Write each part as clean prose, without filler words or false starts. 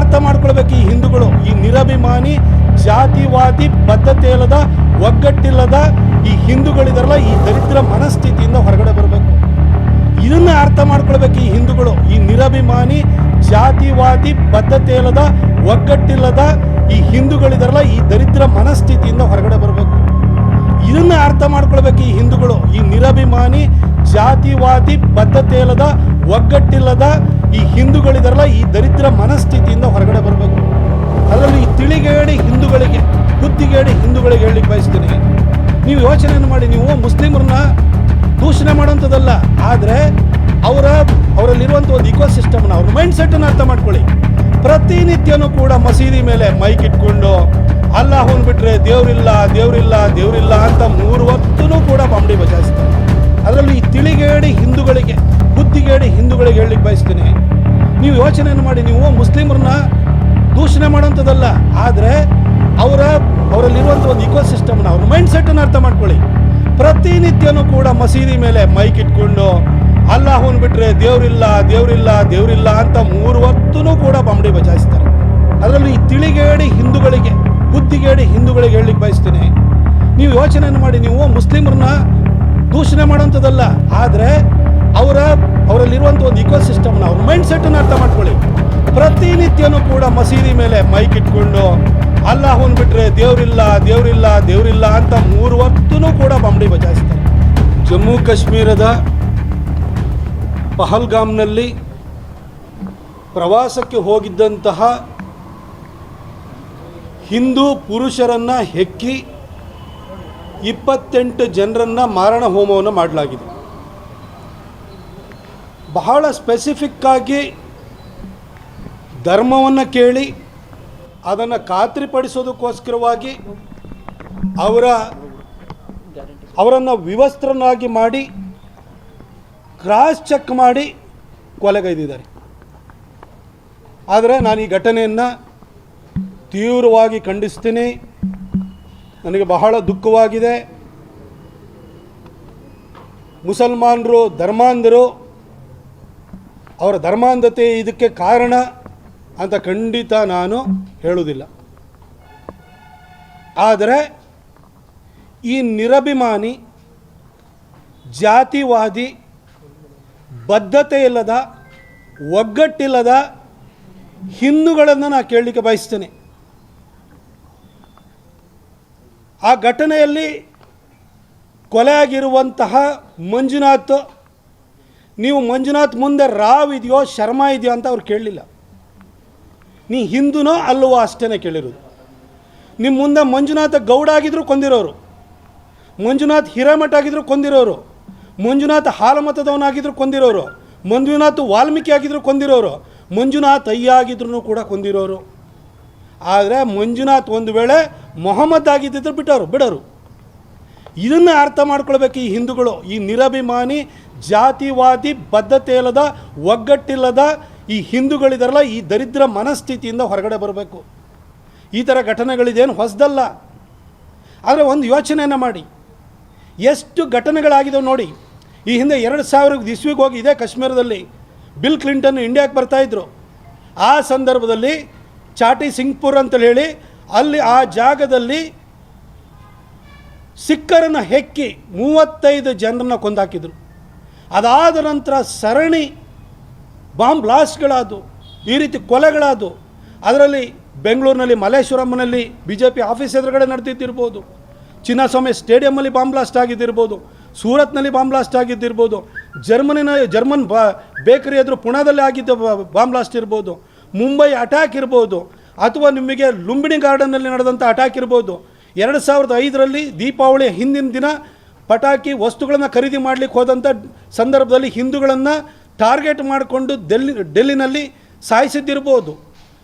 ಅರ್ಥ ಮಾಡ್ಕೊಳ್ಬೇಕು ಈ ಹಿಂದೂಗಳು. ಈ ನಿರಭಿಮಾನಿ ಜಾತಿವಾದಿ ಬದ್ಧತೆ ಇಲ್ಲದ ಒಗ್ಗಟ್ಟಿಲ್ಲದ ಈ ಹಿಂದೂಗಳಿದಾರಲ್ಲ, ಈ ದರಿದ್ರ ಮನಸ್ಥಿತಿಯಿಂದ ಹೊರಗಡೆ ಬರಬೇಕು. ಇದನ್ನ ಅರ್ಥ ಮಾಡ್ಕೊಳ್ಬೇಕು ಈ ಹಿಂದೂಗಳು. ಈ ನಿರಭಿಮಾನಿ ಜಾತಿವಾದಿ ಬದ್ಧತೆ ಇಲ್ಲದ ಒಗ್ಗಟ್ಟಿಲ್ಲದ ಈ ಹಿಂದೂಗಳಿದಾರಲ್ಲ, ಈ ದರಿದ್ರ ಮನಸ್ಥಿತಿಯಿಂದ ಹೊರಗಡೆ ಬರಬೇಕು. ಇದನ್ನ ಅರ್ಥ ಮಾಡ್ಕೊಳ್ಬೇಕು ಈ ಹಿಂದೂಗಳು. ಈ ನಿರಭಿಮಾನಿ ಜಾತಿವಾದಿ ಬದ್ಧತೆ ಇಲ್ಲದ ಒಗ್ಗಟ್ಟಿಲ್ಲದ ಈ ಹಿಂದೂಗಳಿದಾರಲ್ಲ, ಈ ದರಿದ್ರ ಮನಸ್ಥಿತಿಯಿಂದ ಹೊರಗಡೆ ಬರಬೇಕು. ಅದರಲ್ಲಿ ಈ ತಿಳಿಗೇಡಿ ಹಿಂದೂಗಳಿಗೆ, ಬುದ್ಧಿಗೇಡಿ ಹಿಂದೂಗಳಿಗೆ ಹೇಳಲಿಕ್ಕೆ ಬಯಸ್ತೀನಿ, ನೀವು ಯೋಚನೆಯನ್ನು ಮಾಡಿ. ನೀವು ಮುಸ್ಲಿಮರನ್ನ ದೂಷಣೆ ಮಾಡೋಂಥದ್ದಲ್ಲ, ಆದರೆ ಅವರಲ್ಲಿರುವಂಥ ಒಂದು ಇಕೋಸಿಸ್ಟಮ್ನ, ಅವ್ರ ಮೈಂಡ್ ಸೆಟ್ಟನ್ನು ಅರ್ಥ ಮಾಡ್ಕೊಳ್ಳಿ. ಪ್ರತಿನಿತ್ಯನೂ ಕೂಡ ಮಸೀದಿ ಮೇಲೆ ಮೈಕ್ ಇಟ್ಕೊಂಡು ಅಲ್ಲಾಹನ್ ಬಿಟ್ಟರೆ ದೇವರಿಲ್ಲ ದೇವರಿಲ್ಲ ದೇವರಿಲ್ಲ ಅಂತ 3 ಹೊತ್ತೂ ಕೂಡ ಬಾಂಬಡಿ ಬಜಾಯಿಸ್ತಾರೆ. ಅದರಲ್ಲಿ ಈ ತಿಳಿಗೇಡಿ ಹಿಂದೂಗಳಿಗೆ, ಬುದ್ಧಿಗೇಡಿ ಹಿಂದೂಗಳಿಗೆ ಹೇಳಲಿಕ್ಕೆ ಬಯಸ್ತೀನಿ, ನೀವು ಯೋಚನೆಯನ್ನು ಮಾಡಿ. ನೀವು ಮುಸ್ಲಿಮರನ್ನ ದೂಷಣೆ ಮಾಡೋಂಥದ್ದಲ್ಲ, ಆದರೆ ಅವರಲ್ಲಿರುವಂಥ ಒಂದು ಇಕೋಸಿಸ್ಟಮ್ನ, ಅವ್ರ ಮೈಂಡ್ ಸೆಟ್ಟನ್ನು ಅರ್ಥ ಮಾಡ್ಕೊಳ್ಳಿ. ಪ್ರತಿನಿತ್ಯನೂ ಕೂಡ ಮಸೀದಿ ಮೇಲೆ ಮೈಕ್ ಇಟ್ಕೊಂಡು ಅಲ್ಲಾಹನ್ ಬಿಟ್ಟರೆ ದೇವರಿಲ್ಲ ದೇವರಿಲ್ಲ ದೇವರಿಲ್ಲ ಅಂತ 3 ಹೊತ್ತೂ ಕೂಡ ಬಾಂಬಡಿ ಬಜಾಯಿಸ್ತಾರೆ. ಅದರಲ್ಲಿ ಈ ತಿಳಿಗೇಡಿ ಹಿಂದೂಗಳಿಗೆ, ಬುದ್ಧಿಗೇಡಿ ಹಿಂದೂಗಳಿಗೆ ಹೇಳಲಿಕ್ಕೆ ಬಯಸ್ತೀನಿ, ನೀವು ಯೋಚನೆಯನ್ನು ಮಾಡಿ. ನೀವು ಮುಸ್ಲಿಮರನ್ನ ದೂಷಣೆ ಮಾಡೋಂಥದ್ದಲ್ಲ, ಆದರೆ ಅವರಲ್ಲಿರುವಂಥ ಒಂದು ಇಕೋಸಿಸ್ಟಮ್ನ, ಅವ್ರ ಮೈಂಡ್ ಸೆಟ್ಟನ್ನು ಅರ್ಥ ಮಾಡ್ಕೊಳ್ಳಿ. ಪ್ರತಿನಿತ್ಯನೂ ಕೂಡ ಮಸೀದಿ ಮೇಲೆ ಮೈಕ್ ಇಟ್ಕೊಂಡು ಅಲ್ಲಾಹನ್ ಬಿಟ್ಟರೆ ದೇವರಿಲ್ಲ ದೇವರಿಲ್ಲ ದೇವರಿಲ್ಲ ಅಂತ 3 ಹೊತ್ತೂ ಕೂಡ ಬಾಂಬಡಿ ಬಜಾಯಿಸ್ತಾರೆ. ಜಮ್ಮು ಕಾಶ್ಮೀರದ ಪಹಲ್ಗಾಮ್ನಲ್ಲಿ ಪ್ರವಾಸಕ್ಕೆ ಹೋಗಿದ್ದಂತಹ ಹಿಂದೂ ಪುರುಷರನ್ನು ಹೆಕ್ಕಿ 28 ಜನರನ್ನು ಮಾರಣ ಹೋಮವನ್ನು ಮಾಡಲಾಗಿದೆ. ಬಹಳ ಸ್ಪೆಸಿಫಿಕ್ಕಾಗಿ ಧರ್ಮವನ್ನು ಕೇಳಿ ಅದನ್ನು ಖಾತ್ರಿಪಡಿಸೋದಕ್ಕೋಸ್ಕರವಾಗಿ ಅವರನ್ನು ವಿವಸ್ತ್ರನಾಗಿ ಮಾಡಿ ಕ್ರಾಸ್ ಚೆಕ್ ಮಾಡಿ ಕೊಲೆಗೈದಿದ್ದಾರೆ. ಆದರೆ ನಾನು ಈ ಘಟನೆಯನ್ನು ತೀವ್ರವಾಗಿ ಖಂಡಿಸ್ತೀನಿ. ನನಗೆ ಬಹಳ ದುಃಖವಾಗಿದೆ. ಮುಸಲ್ಮಾನರು ಧರ್ಮಾಂಧರು, ಅವರ ಧರ್ಮಾಂಧತೆ ಇದಕ್ಕೆ ಕಾರಣ ಅಂತ ಖಂಡಿತ ನಾನು ಹೇಳುವುದಿಲ್ಲ. ಆದರೆ ಈ ನಿರಭಿಮಾನಿ ಜಾತಿವಾದಿ ಬದ್ಧತೆ ಇಲ್ಲದ ಒಗ್ಗಟ್ಟಿಲ್ಲದ ಹಿಂದೂಗಳನ್ನು ನಾನು ಕೇಳಲಿಕ್ಕೆ ಬಯಸ್ತೇನೆ. ಆ ಘಟನೆಯಲ್ಲಿ ಕೊಲೆಯಾಗಿರುವಂತಹ ಮಂಜುನಾಥ್, ನೀವು ಮಂಜುನಾಥ್ ಮುಂದೆ ರಾವ್ ಇದೆಯೋ ಶರ್ಮಾ ಇದೆಯೋ ಅಂತ ಅವ್ರು ಕೇಳಲಿಲ್ಲ. ನೀ ಹಿಂದೂನೋ ಅಲ್ಲವೋ ಅಷ್ಟೇ ಕೇಳಿರೋದು. ನಿಮ್ಮ ಮುಂದೆ ಮಂಜುನಾಥ ಗೌಡ ಆಗಿದ್ರು ಕೊಂದಿರೋರು, ಮಂಜುನಾಥ್ ಹಿರೇಮಠ ಆಗಿದ್ರು ಕೊಂದಿರೋರು, ಮಂಜುನಾಥ್ ಹಾಲಮತದವನಾಗಿದ್ರು ಕೊಂದಿರೋರು, ಮಂಜುನಾಥ್ ವಾಲ್ಮೀಕಿ ಆಗಿದ್ರು ಕೊಂದಿರೋರು, ಮಂಜುನಾಥ್ ಅಯ್ಯ ಆಗಿದ್ರು ಕೂಡ ಕೊಂದಿರೋರು. ಆದರೆ ಮಂಜುನಾಥ್ ಒಂದು ವೇಳೆ ಮೊಹಮ್ಮದ್ ಆಗಿದ್ದಿದ್ರು ಬಿಡೋರು. ಇದನ್ನು ಅರ್ಥ ಮಾಡ್ಕೊಳ್ಬೇಕು ಈ ಹಿಂದೂಗಳು. ಈ ನಿರಭಿಮಾನಿ ಜಾತಿವಾದಿ ಬದ್ಧತೆ ಇಲ್ಲದ ಒಗ್ಗಟ್ಟಿಲ್ಲದ ಈ ಹಿಂದೂಗಳಿದಾರಲ್ಲ, ಈ ದರಿದ್ರ ಮನಸ್ಥಿತಿಯಿಂದ ಹೊರಗಡೆ ಬರಬೇಕು. ಈ ಥರ ಘಟನೆಗಳಿದೇನು ಹೊಸದಲ್ಲ. ಆದರೆ ಒಂದು ಯೋಚನೆಯನ್ನು ಮಾಡಿ, ಎಷ್ಟು ಘಟನೆಗಳಾಗಿದ್ದಾವೆ ನೋಡಿ. ಈ ಹಿಂದೆ 2000 ಇಸ್ವಿಗೆ ಹೋಗಿ ಇದೇ ಕಾಶ್ಮೀರದಲ್ಲಿ ಬಿಲ್ ಕ್ಲಿಂಟನ್ ಇಂಡಿಯಾಕ್ಕೆ ಬರ್ತಾಯಿದ್ರು. ಆ ಸಂದರ್ಭದಲ್ಲಿ ಚಾಟಿ ಸಿಂಗ್ಪುರ್ ಅಂತೇಳಿ ಹೇಳಿ ಅಲ್ಲಿ ಆ ಜಾಗದಲ್ಲಿ ಸಿಖ್ಖರನ್ನು ಹೆಕ್ಕಿ 35 ಜನರನ್ನು ಕೊಂದಾಕಿದ್ರು. ಅದಾದ ನಂತರ ಸರಣಿ ಬಾಂಬ್ ಬ್ಲಾಸ್ಟ್ಗಳಾದವು, ಈ ರೀತಿ ಕೊಲೆಗಳಾದವು. ಅದರಲ್ಲಿ ಬೆಂಗಳೂರಿನಲ್ಲಿ ಮಲ್ಲೇಶ್ವರಮ್ನಲ್ಲಿ BJP ಆಫೀಸ್ ಎದುರುಗಡೆ ನಡೆದಿದ್ದಿರ್ಬೋದು, ಚಿನ್ನಸ್ವಾಮಿ ಸ್ಟೇಡಿಯಮ್ಮಲ್ಲಿ ಬಾಂಬ್ ಬ್ಲಾಸ್ಟ್ ಆಗಿದ್ದಿರ್ಬೋದು, ಸೂರತ್ನಲ್ಲಿ ಬಾಂಬ್ ಬ್ಲಾಸ್ಟ್ ಆಗಿದ್ದಿರ್ಬೋದು, ಜರ್ಮನ್ ಬೇಕರಿ ಎದುರು ಪುಣೆದಲ್ಲಿ ಆಗಿದ್ದ ಬಾಂಬ್ ಬ್ಲಾಸ್ಟ್ ಇರ್ಬೋದು, ಮುಂಬೈ ಅಟ್ಯಾಕ್ ಇರ್ಬೋದು, ಅಥವಾ ನಿಮಗೆ ಲುಂಬಿನಿ ಗಾರ್ಡನ್ನಲ್ಲಿ ನಡೆದಂಥ ಅಟ್ಯಾಕ್ ಇರ್ಬೋದು. 2005ರಲ್ಲಿ ದೀಪಾವಳಿ ಹಿಂದಿನ ದಿನ ಪಟಾಕಿ ವಸ್ತುಗಳನ್ನು ಖರೀದಿ ಮಾಡಲಿಕ್ಕೆ ಹೋದಂಥ ಸಂದರ್ಭದಲ್ಲಿ ಹಿಂದೂಗಳನ್ನು ಟಾರ್ಗೆಟ್ ಮಾಡಿಕೊಂಡು ಡೆಲ್ಲಿನಲ್ಲಿ ಸಾಯಿಸಿದ್ದಿರ್ಬೋದು.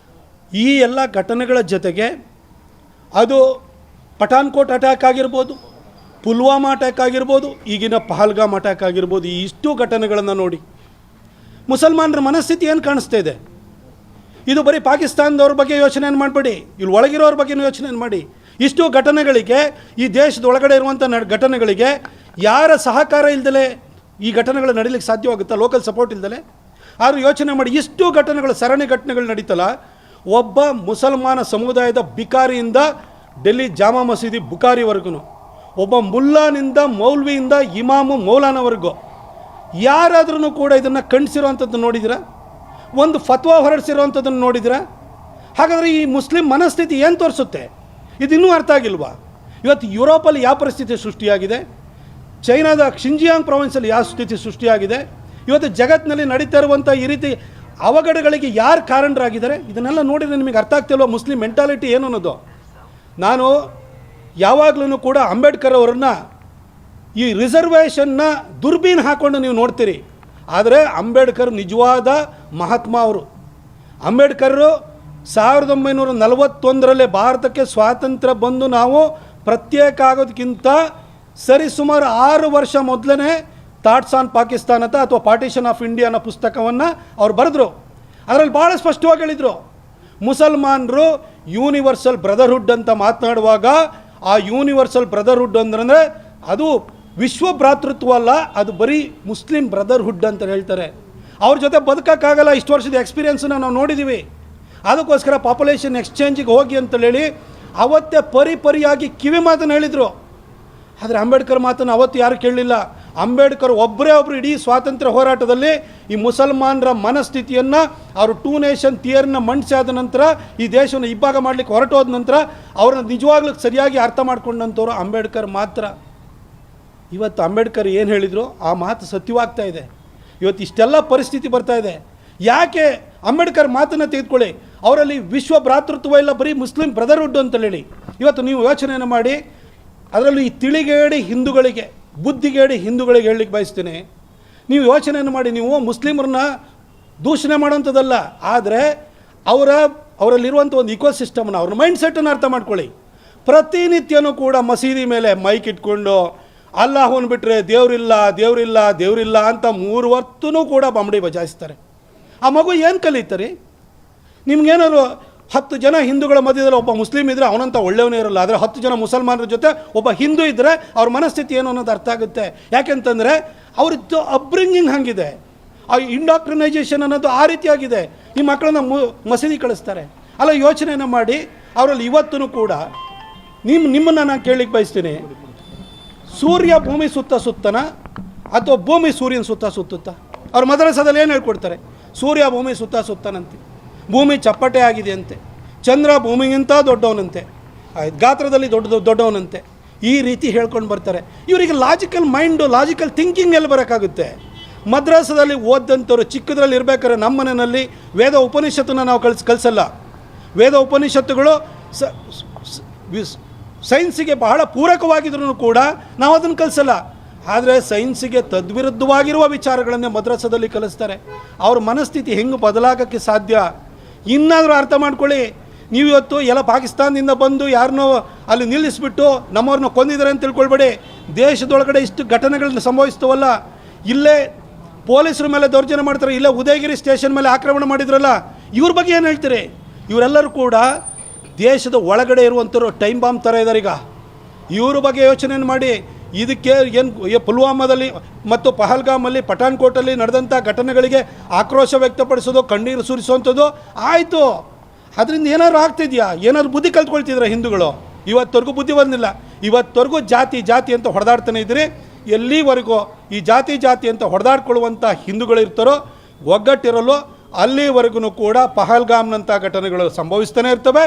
ಈ ಎಲ್ಲ ಘಟನೆಗಳ ಜೊತೆಗೆ ಅದು ಪಠಾನ್ಕೋಟ್ ಅಟ್ಯಾಕ್ ಆಗಿರ್ಬೋದು, ಪುಲ್ವಾಮಾ ಅಟ್ಯಾಕ್ ಆಗಿರ್ಬೋದು, ಈಗಿನ ಪಹಲ್ಗಾಮ್ ಅಟ್ಯಾಕ್ ಆಗಿರ್ಬೋದು. ಈ ಇಷ್ಟು ಘಟನೆಗಳನ್ನು ನೋಡಿ ಮುಸಲ್ಮಾನರ ಮನಸ್ಥಿತಿ ಏನು ಕಾಣಿಸ್ತಾ ಇದೆ. ಇದು ಬರೀ ಪಾಕಿಸ್ತಾನದವ್ರ ಬಗ್ಗೆ ಯೋಚನೆ ಮಾಡಬೇಡಿ, ಇಲ್ಲಿ ಒಳಗಿರೋರ ಬಗ್ಗೆ ಯೋಚನೆ ಮಾಡಿ. ಇಷ್ಟು ಘಟನೆಗಳಿಗೆ, ಈ ದೇಶದ ಒಳಗಡೆ ಇರುವಂಥ ಘಟನೆಗಳಿಗೆ ಯಾರ ಸಹಕಾರ ಇಲ್ದಲೇ ಈ ಘಟನೆಗಳು ನಡೀಲಿಕ್ಕೆ ಸಾಧ್ಯವಾಗುತ್ತಾ? Local support ಇಲ್ದಲೇ? ಆದರೂ ಯೋಚನೆ ಮಾಡಿ, ಇಷ್ಟು ಘಟನೆಗಳು, ಸರಣಿ ಘಟನೆಗಳು ನಡೀತಲ್ಲ. ಒಬ್ಬ ಮುಸಲ್ಮಾನ ಸಮುದಾಯದ ಬಿಕಾರಿಯಿಂದ ಡೆಲ್ಲಿ ಜಾಮಾ ಮಸೀದಿ ಬುಕಾರಿವರೆಗೂ, ಒಬ್ಬ ಮುಲ್ಲಾನಿಂದ ಮೌಲ್ವಿಯಿಂದ ಇಮಾಮು ಮೌಲಾನವರೆಗೂ ಯಾರಾದ್ರೂ ಕೂಡ ಇದನ್ನು ಖಂಡಿಸಿರೋವಂಥದ್ದು ನೋಡಿದಿರಾ? ಒಂದು ಫತ್ವಾ ಹೊರಡಿಸಿರೋವಂಥದ್ದನ್ನು ನೋಡಿದಿರಾ? ಹಾಗಾದರೆ ಈ ಮುಸ್ಲಿಂ ಮನಸ್ಥಿತಿ ಏನು ತೋರಿಸುತ್ತೆ? ಇದಿನ್ನೂ ಅರ್ಥ ಆಗಿಲ್ವಾ? ಇವತ್ತು ಯುರೋಪಲ್ಲಿ ಯಾವ ಪರಿಸ್ಥಿತಿ ಸೃಷ್ಟಿಯಾಗಿದೆ, ಚೈನಾದ ಶಿಂಜಿಯಾಂಗ್ ಪ್ರಾವಿನ್ಸಲ್ಲಿ ಯಾವ ಸ್ಥಿತಿ ಸೃಷ್ಟಿಯಾಗಿದೆ, ಇವತ್ತು ಜಗತ್ತಿನಲ್ಲಿ ನಡೀತಾ ಇರುವಂಥ ಈ ರೀತಿ ಅವಘಡಗಳಿಗೆ ಯಾರು ಕಾರಣರಾಗಿದ್ದಾರೆ, ಇದನ್ನೆಲ್ಲ ನೋಡಿದರೆ ನಿಮಗೆ ಅರ್ಥ ಆಗ್ತಿಲ್ವ ಮುಸ್ಲಿಂ ಮೆಂಟಾಲಿಟಿ ಏನು ಅನ್ನೋದು? ನಾನು ಯಾವಾಗಲೂ ಕೂಡ ಅಂಬೇಡ್ಕರ್ ಅವರನ್ನು ಈ ರಿಸರ್ವೇಷನ್ನ ದುರ್ಬೀನ್ ಹಾಕ್ಕೊಂಡು ನೀವು ನೋಡ್ತೀರಿ. ಆದರೆ ಅಂಬೇಡ್ಕರ್ ನಿಜವಾದ ಮಹಾತ್ಮ ಅವರು. ಅಂಬೇಡ್ಕರ್ 1941 ಭಾರತಕ್ಕೆ ಸ್ವಾತಂತ್ರ್ಯ ಬಂದು ನಾವು ಪ್ರತ್ಯೇಕ ಆಗೋದಕ್ಕಿಂತ ಸರಿಸುಮಾರು 6 ವರ್ಷ ಮೊದಲೇ ಥಾಟ್ಸ್ ಆನ್ ಪಾಕಿಸ್ತಾನ್ ಅಥವಾ ಪಾರ್ಟಿಷನ್ ಆಫ್ ಇಂಡಿಯಾ ಅನ್ನೋ ಪುಸ್ತಕವನ್ನು ಅವ್ರು ಬರೆದ್ರು. ಅದರಲ್ಲಿ ಭಾಳ ಸ್ಪಷ್ಟವಾಗಿ ಹೇಳಿದರು, ಮುಸಲ್ಮಾನರು ಯೂನಿವರ್ಸಲ್ ಬ್ರದರ್ಹುಡ್ ಅಂತ ಮಾತನಾಡುವಾಗ ಆ ಯೂನಿವರ್ಸಲ್ ಬ್ರದರ್ಹುಡ್ ಅಂದರೆ ಅದು ವಿಶ್ವ ಭ್ರಾತೃತ್ವ ಅಲ್ಲ, ಅದು ಬರೀ ಮುಸ್ಲಿಂ ಬ್ರದರ್ಹುಡ್ ಅಂತ ಹೇಳ್ತಾರೆ. ಅವ್ರ ಜೊತೆ ಬದುಕೋಕ್ಕಾಗಲ್ಲ, ಇಷ್ಟು ವರ್ಷದ ಎಕ್ಸ್ಪೀರಿಯೆನ್ಸನ್ನ ನಾವು ನೋಡಿದ್ದೀವಿ. ಅದಕ್ಕೋಸ್ಕರ ಪಾಪ್ಯುಲೇಷನ್ ಎಕ್ಸ್ಚೇಂಜಿಗೆ ಹೋಗಿ ಅಂತೇಳಿ ಅವತ್ತೇ ಪರಿಯಾಗಿ ಕಿವಿ ಮಾತನ್ನು ಹೇಳಿದರು. ಆದರೆ ಅಂಬೇಡ್ಕರ್ ಮಾತನ್ನು ಅವತ್ತು ಯಾರು ಕೇಳಲಿಲ್ಲ. ಅಂಬೇಡ್ಕರ್ ಒಬ್ಬರೇ ಇಡೀ ಸ್ವಾತಂತ್ರ್ಯ ಹೋರಾಟದಲ್ಲಿ ಈ ಮುಸಲ್ಮಾನರ ಮನಸ್ಥಿತಿಯನ್ನು ಅವರು 2 ನೇಷನ್ ಥಿಯರಿನ ಮಂಡಿಸಿ ಆದ ನಂತರ ಈ ದೇಶವನ್ನು ಇಬ್ಬಾಗ ಮಾಡಲಿಕ್ಕೆ ಹೊರಟೋದ ನಂತರ ಅವ್ರನ್ನ ನಿಜವಾಗ್ಲೂ ಸರಿಯಾಗಿ ಅರ್ಥ ಮಾಡ್ಕೊಂಡಂಥವ್ರು ಅಂಬೇಡ್ಕರ್ ಮಾತ್ರ. ಇವತ್ತು ಅಂಬೇಡ್ಕರ್ ಏನು ಹೇಳಿದರು ಆ ಮಾತು ಸತ್ಯವಾಗ್ತಾ ಇದೆ. ಇವತ್ತು ಇಷ್ಟೆಲ್ಲ ಪರಿಸ್ಥಿತಿ ಬರ್ತಾ ಇದೆ. ಯಾಕೆ ಅಂಬೇಡ್ಕರ್ ಮಾತನ್ನು ತೆಗೆದುಕೊಳ್ಳಿ, ಅವರಲ್ಲಿ ವಿಶ್ವ ಭ್ರಾತೃತ್ವ ಇಲ್ಲ, ಬರೀ ಮುಸ್ಲಿಂ ಬ್ರದರ್ಹುಡ್ ಅಂತ ಹೇಳಿ. ಇವತ್ತು ನೀವು ಯೋಚನೆಯನ್ನು ಮಾಡಿ, ಅದರಲ್ಲೂ ಈ ತಿಳಿಗೇಡಿ ಹಿಂದೂಗಳಿಗೆ, ಬುದ್ಧಿಗೇಡಿ ಹಿಂದೂಗಳಿಗೆ ಹೇಳಲಿಕ್ಕೆ ಬಯಸ್ತೀನಿ. ನೀವು ಯೋಚನೆಯನ್ನು ಮಾಡಿ, ನೀವು ಮುಸ್ಲಿಮರನ್ನ ದೂಷಣೆ ಮಾಡೋಂಥದ್ದಲ್ಲ, ಆದರೆ ಅವರಲ್ಲಿರುವಂಥ ಒಂದು ಇಕೋಸಿಸ್ಟಮ್ನ, ಅವ್ರ ಮೈಂಡ್ ಸೆಟ್ಟನ್ನು ಅರ್ಥ ಮಾಡ್ಕೊಳ್ಳಿ. ಪ್ರತಿನಿತ್ಯನೂ ಕೂಡ ಮಸೀದಿ ಮೇಲೆ ಮೈಕ್ ಇಟ್ಕೊಂಡು ಅಲ್ಲಾಹನ್ ಬಿಟ್ಟರೆ ದೇವರಿಲ್ಲ ಅಂತ 3 ಹೊತ್ತೂ ಕೂಡ ಬಂಬಡಿ ಬಜಾಯಿಸ್ತಾರೆ. ಆ ಮಗು ಏನು ಕಲಿತಾರೆ? ನಿಮ್ಗೇನಾದ್ರು 10 ಜನ ಹಿಂದೂಗಳ ಮಧ್ಯದಲ್ಲಿ ಒಬ್ಬ ಮುಸ್ಲಿಂ ಇದ್ದರೆ ಅವನಂತ ಒಳ್ಳೆಯವನೇ ಇರಲ್ಲ. ಆದರೆ 10 ಜನ ಮುಸಲ್ಮಾನರ ಜೊತೆ ಒಬ್ಬ ಹಿಂದೂ ಇದ್ದರೆ ಅವ್ರ ಮನಸ್ಥಿತಿ ಏನು ಅನ್ನೋದು ಅರ್ಥ ಆಗುತ್ತೆ. ಯಾಕೆಂತಂದರೆ ಅವ್ರದ್ದು ಅಪ್ಬ್ರಿಂಗಿಂಗ್ ಹಾಗಿದೆ, ಆ ಇಂಡಾಕ್ಟ್ರಿನೈಜೇಷನ್ ಅನ್ನೋದು ಆ ರೀತಿಯಾಗಿದೆ. ಈ ಮಕ್ಕಳನ್ನ ಮಸೀದಿ ಕಳಿಸ್ತಾರೆ. ಅಲ್ಲ, ಯೋಚನೆಯನ್ನು ಮಾಡಿ. ಅವರಲ್ಲಿ ಇವತ್ತೂ ಕೂಡ ನಿಮ್ಮನ್ನು ನಾನು ಕೇಳಲಿಕ್ಕೆ ಬಯಸ್ತೀನಿ, ಸೂರ್ಯ ಭೂಮಿ ಸುತ್ತನ ಅಥವಾ ಭೂಮಿ ಸೂರ್ಯನ ಸುತ್ತುತ್ತಾ? ಅವ್ರ ಮದ್ರಸಾದಲ್ಲಿ ಏನು ಹೇಳ್ಕೊಡ್ತಾರೆ? ಸೂರ್ಯ ಭೂಮಿ ಸುತ್ತನಂತೆ, ಭೂಮಿ ಚಪ್ಪಟೆ ಆಗಿದೆ ಅಂತೆ, ಚಂದ್ರ ಭೂಮಿಗಿಂತ ದೊಡ್ಡವನಂತೆ, ಗಾತ್ರದಲ್ಲಿ ದೊಡ್ಡವನಂತೆ, ಈ ರೀತಿ ಹೇಳ್ಕೊಂಡು ಬರ್ತಾರೆ. ಇವರಿಗೆ ಲಾಜಿಕಲ್ ಮೈಂಡು, ಲಾಜಿಕಲ್ ಥಿಂಕಿಂಗ್ ಎಲ್ಲಿ ಬರೋಕ್ಕಾಗುತ್ತೆ? ಮದ್ರಾಸದಲ್ಲಿ ಓದಂಥವ್ರು ಚಿಕ್ಕದ್ರಲ್ಲಿ ಇರಬೇಕಾದ್ರೆ ನಮ್ಮ ಮನೆಯಲ್ಲಿ ವೇದ ಉಪನಿಷತ್ತನ್ನು ನಾವು ಕಲಿಸಲ್ಲ. ವೇದ ಉಪನಿಷತ್ತುಗಳು ಸೈನ್ಸಿಗೆ ಬಹಳ ಪೂರಕವಾಗಿದ್ರೂ ಕೂಡ ನಾವು ಅದನ್ನು ಕಲಿಸಲ್ಲ. ಆದರೆ ಸೈನ್ಸಿಗೆ ತದ್ವಿರುದ್ಧವಾಗಿರುವ ವಿಚಾರಗಳನ್ನೇ ಮದ್ರಸಾದಲ್ಲಿ ಕಲಿಸ್ತಾರೆ. ಅವ್ರ ಮನಸ್ಥಿತಿ ಹೆಂಗೆ ಬದಲಾಗೋಕ್ಕೆ ಸಾಧ್ಯ? ಇನ್ನಾದರೂ ಅರ್ಥ ಮಾಡ್ಕೊಳ್ಳಿ. ನೀವು ಇವತ್ತು ಎಲ್ಲ ಪಾಕಿಸ್ತಾನದಿಂದ ಬಂದು ಯಾರನ್ನೋ ಅಲ್ಲಿ ನಿಲ್ಲಿಸ್ಬಿಟ್ಟು ನಮ್ಮವ್ರನ್ನ ಕೊಂದಿದ್ದಾರೆ ಅಂತ ತಿಳ್ಕೊಳ್ಬೇಡಿ. ದೇಶದೊಳಗಡೆ ಇಷ್ಟು ಘಟನೆಗಳನ್ನ ಸಂಭವಿಸ್ತವಲ್ಲ, ಇಲ್ಲೇ ಪೊಲೀಸರ ಮೇಲೆ ದೌರ್ಜನ್ಯ ಮಾಡ್ತಾರೆ, ಇಲ್ಲೇ ಉದಯಗಿರಿ ಸ್ಟೇಷನ್ ಮೇಲೆ ಆಕ್ರಮಣ ಮಾಡಿದ್ರಲ್ಲ, ಇವ್ರ ಬಗ್ಗೆ ಏನು ಹೇಳ್ತೀರಿ? ಇವರೆಲ್ಲರೂ ಕೂಡ ದೇಶದ ಒಳಗಡೆ ಇರುವಂಥವ್ರು ಟೈಮ್ ಬಾಂಬ್ ಥರ ಇದ್ದಾರೆ. ಈಗ ಇವ್ರ ಬಗ್ಗೆ ಯೋಚನೆಯನ್ನು ಮಾಡಿ. ಇದಕ್ಕೆ ಏನು ಪುಲ್ವಾಮಾದಲ್ಲಿ ಮತ್ತು ಪಹಲ್ಗಾಮಲ್ಲಿ ಪಠಾನ್ಕೋಟಲ್ಲಿ ನಡೆದಂಥ ಘಟನೆಗಳಿಗೆ ಆಕ್ರೋಶ ವ್ಯಕ್ತಪಡಿಸೋದು, ಕಣ್ಣೀರು ಸುರಿಸುವಂಥದ್ದು ಆಯಿತು. ಅದರಿಂದ ಏನಾದ್ರು ಆಗ್ತಿದೆಯಾ? ಏನಾದ್ರು ಬುದ್ಧಿ ಕಲ್ತ್ಕೊಳ್ತಿದ್ರೆ ಹಿಂದೂಗಳು? ಇವತ್ತವರೆಗೂ ಬುದ್ಧಿ ಬಂದಿಲ್ಲ. ಇವತ್ತವರೆಗೂ ಜಾತಿ ಅಂತ ಹೊಡೆದಾಡ್ತಾನೆ ಇದ್ರಿ. ಎಲ್ಲಿವರೆಗೂ ಈ ಜಾತಿ ಅಂತ ಹೊಡೆದಾಡ್ಕೊಳ್ಳುವಂಥ ಹಿಂದೂಗಳು ಇರ್ತಾರೋ, ಒಗ್ಗಟ್ಟಿರಲು ಅಲ್ಲಿವರೆಗೂ ಕೂಡ ಪಹಲ್ಗಾಮ್ನಂಥ ಘಟನೆಗಳು ಸಂಭವಿಸ್ತಾನೆ ಇರ್ತವೆ.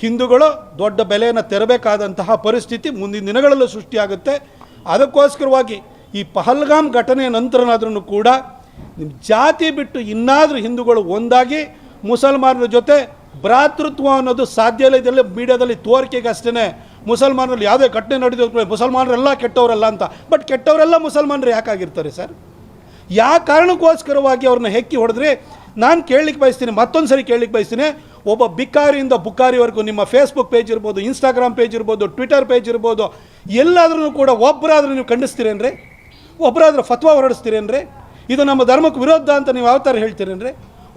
ಹಿಂದೂಗಳು ದೊಡ್ಡ ಬೆಲೆಯನ್ನು ತೆರಬೇಕಾದಂತಹ ಪರಿಸ್ಥಿತಿ ಮುಂದಿನ ದಿನಗಳಲ್ಲೂ ಸೃಷ್ಟಿಯಾಗುತ್ತೆ. ಅದಕ್ಕೋಸ್ಕರವಾಗಿ ಈ ಪಹಲ್ಗಾಮ್ ಘಟನೆಯ ನಂತರನಾದ್ರೂ ಕೂಡ ನಿಮ್ಮ ಜಾತಿ ಬಿಟ್ಟು ಇನ್ನಾದರೂ ಹಿಂದೂಗಳು ಒಂದಾಗಿ ಮುಸಲ್ಮಾನರ ಜೊತೆ ಭ್ರಾತೃತ್ವ ಅನ್ನೋದು ಸಾಧ್ಯ ಇಲ್ಲ. ಇದೆಲ್ಲ ಮೀಡಿಯಾದಲ್ಲಿ ತೋರಿಕೆಗೆ ಅಷ್ಟೇ. ಮುಸಲ್ಮಾನರಲ್ಲಿ ಯಾವುದೇ ಘಟನೆ ನಡೆದಿದ್ದು ಮುಸಲ್ಮಾನರೆಲ್ಲ ಕೆಟ್ಟವರಲ್ಲ ಅಂತ. ಬಟ್ ಕೆಟ್ಟವರೆಲ್ಲ ಮುಸಲ್ಮಾನರು ಯಾಕಾಗಿರ್ತಾರೆ ಸರ್? ಯಾವ ಕಾರಣಕ್ಕೋಸ್ಕರವಾಗಿ ಅವ್ರನ್ನ ಹೆಕ್ಕಿ ಹೊಡೆದ್ರೆ? ನಾನು ಕೇಳಲಿಕ್ಕೆ ಬಯಸ್ತೀನಿ, ಮತ್ತೊಂದು ಸರಿ ಕೇಳಲಿಕ್ಕೆ ಬಯಸ್ತೀನಿ. ಒಬ್ಬ ಬಿಕಾರಿಯಿಂದ ಬುಕಾರಿವರೆಗೂ ನಿಮ್ಮ ಫೇಸ್ಬುಕ್ ಪೇಜ್ ಇರ್ಬೋದು, ಇನ್ಸ್ಟಾಗ್ರಾಮ್ ಪೇಜ್ ಇರ್ಬೋದು, ಟ್ವಿಟರ್ ಪೇಜ್ ಇರ್ಬೋದು, ಎಲ್ಲಾದ್ರೂ ಕೂಡ ಒಬ್ಬರಾದ್ರೂ ನೀವು ಖಂಡಿಸ್ತೀರೇನ್ರಿ? ಒಬ್ಬರಾದ್ರೂ ಫತ್ವಾ ಹೊರಡಿಸ್ತೀರೇನ್ರಿ? ಇದು ನಮ್ಮ ಧರ್ಮಕ್ಕೆ ವಿರೋಧ ಅಂತ ನೀವು ಯಾವ ಥರ ಹೇಳ್ತೀರೇನ್ರಿ?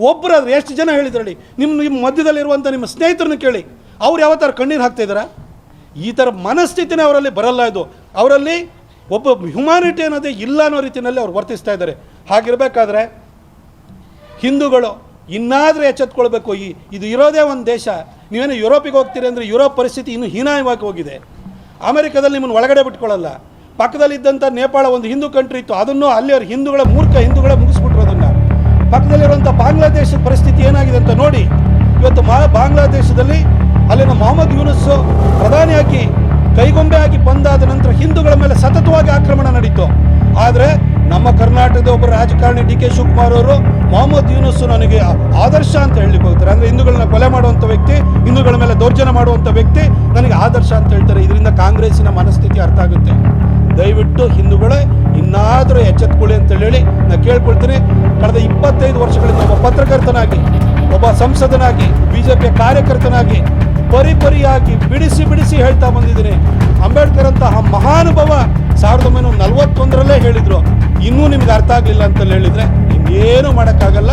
ಒಬ್ಬರಾದ್ರೂ ಎಷ್ಟು ಜನ ಹೇಳಿದ್ರಲ್ಲಿ? ನಿಮ್ಮ ಮಧ್ಯದಲ್ಲಿರುವಂಥ ನಿಮ್ಮ ಸ್ನೇಹಿತರನ್ನು ಕೇಳಿ, ಅವ್ರು ಯಾವ ಥರ ಕಣ್ಣೀರು ಹಾಕ್ತಾಯಿದ್ದಾರೆ? ಈ ಥರ ಮನಸ್ಥಿತಿನೇ ಅವರಲ್ಲಿ ಬರಲ್ಲ. ಇದು ಅವರಲ್ಲಿ ಒಬ್ಬ ಹ್ಯುಮ್ಯಾನಿಟಿ ಅನ್ನೋದೇ ಇಲ್ಲ ಅನ್ನೋ ರೀತಿಯಲ್ಲಿ ಅವ್ರು ವರ್ತಿಸ್ತಾ ಇದ್ದಾರೆ. ಹಾಗಿರಬೇಕಾದ್ರೆ ಹಿಂದೂಗಳು ಇನ್ನಾದರೂ ಎಚ್ಚೆತ್ಕೊಳ್ಬೇಕು. ಇದು ಇರೋದೇ ಒಂದು ದೇಶ. ನೀವೇನು ಯುರೋಪಿಗೆ ಹೋಗ್ತೀರಿ ಅಂದರೆ ಯುರೋಪ್ ಪರಿಸ್ಥಿತಿ ಇನ್ನೂ ಹೀನಾಯವಾಗಿ ಹೋಗಿದೆ. ಅಮೆರಿಕದಲ್ಲಿ ನಿಮ್ಮನ್ನು ಒಳಗಡೆ ಬಿಟ್ಕೊಳ್ಳಲ್ಲ. ಪಕ್ಕದಲ್ಲಿದ್ದಂಥ ನೇಪಾಳ ಒಂದು ಹಿಂದೂ ಕಂಟ್ರಿ ಇತ್ತು, ಅದನ್ನು ಅಲ್ಲಿ ಅವ್ರ ಹಿಂದೂಗಳ ಮೂರ್ಖ ಹಿಂದೂಗಳೇ ಮುಗಿಸ್ಬಿಟ್ರು ಅದನ್ನು. ಪಕ್ಕದಲ್ಲಿರುವಂಥ ಬಾಂಗ್ಲಾದೇಶದ ಪರಿಸ್ಥಿತಿ ಏನಾಗಿದೆ ಅಂತ ನೋಡಿ. ಇವತ್ತು ಬಾಂಗ್ಲಾದೇಶದಲ್ಲಿ ಅಲ್ಲಿನ ಮೊಹಮ್ಮದ್ ಯೂನುಸ್ ಪ್ರಧಾನಿಯಾಗಿ ಕೈಗೊಂಬೆ ಆಗಿ ಬಂದಾದ ನಂತರ ಹಿಂದೂಗಳ ಮೇಲೆ ಸತತವಾಗಿ ಆಕ್ರಮಣ ನಡೀತು. ಆದರೆ ನಮ್ಮ ಕರ್ನಾಟಕದ ಒಬ್ಬ ರಾಜಕಾರಣಿ ಡಿ ಕೆ ಶಿವಕುಮಾರ್ ಅವರು ಮೊಹಮ್ಮದ್ ಯೂನುಸ್ ನನಗೆ ಆದರ್ಶ ಅಂತ ಹೇಳಲಿಕ್ಕೆ ಹೋಗ್ತಾರೆ. ಅಂದರೆ ಹಿಂದೂಗಳನ್ನ ಕೊಲೆ ಮಾಡುವಂಥ ವ್ಯಕ್ತಿ, ಹಿಂದೂಗಳ ಮೇಲೆ ದೌರ್ಜನ್ಯ ಮಾಡುವಂಥ ವ್ಯಕ್ತಿ ನನಗೆ ಆದರ್ಶ ಅಂತ ಹೇಳ್ತಾರೆ. ಇದರಿಂದ ಕಾಂಗ್ರೆಸ್ಸಿನ ಮನಸ್ಥಿತಿ ಅರ್ಥ ಆಗುತ್ತೆ. ದಯವಿಟ್ಟು ಹಿಂದೂಗಳೇ ಇನ್ನಾದರೂ ಎಚ್ಚೆತ್ಕೊಳ್ಳಿ ಅಂತ ಹೇಳಿ ನಾನು ಕೇಳ್ಕೊಳ್ತೀನಿ. ಕಳೆದ 25 ವರ್ಷಗಳಿಂದ ಒಬ್ಬ ಪತ್ರಕರ್ತನಾಗಿ, ಒಬ್ಬ ಸಂಸದನಾಗಿ, ಬಿಜೆಪಿಯ ಕಾರ್ಯಕರ್ತನಾಗಿ ಪರಿಪರಿಯಾಗಿ ಬಿಡಿಸಿ ಹೇಳ್ತಾ ಬಂದಿದ್ದೀನಿ. ಅಂಬೇಡ್ಕರ್ ಅಂತಹ ಮಹಾನುಭಾವ 1941ರಲ್ಲೇ ಹೇಳಿದರು. ಇನ್ನೂ ನಿಮ್ಗೆ ಅರ್ಥ ಆಗಲಿಲ್ಲ ಅಂತ ಹೇಳಿದರೆ ಇನ್ನೇನು ಮಾಡೋಕ್ಕಾಗಲ್ಲ.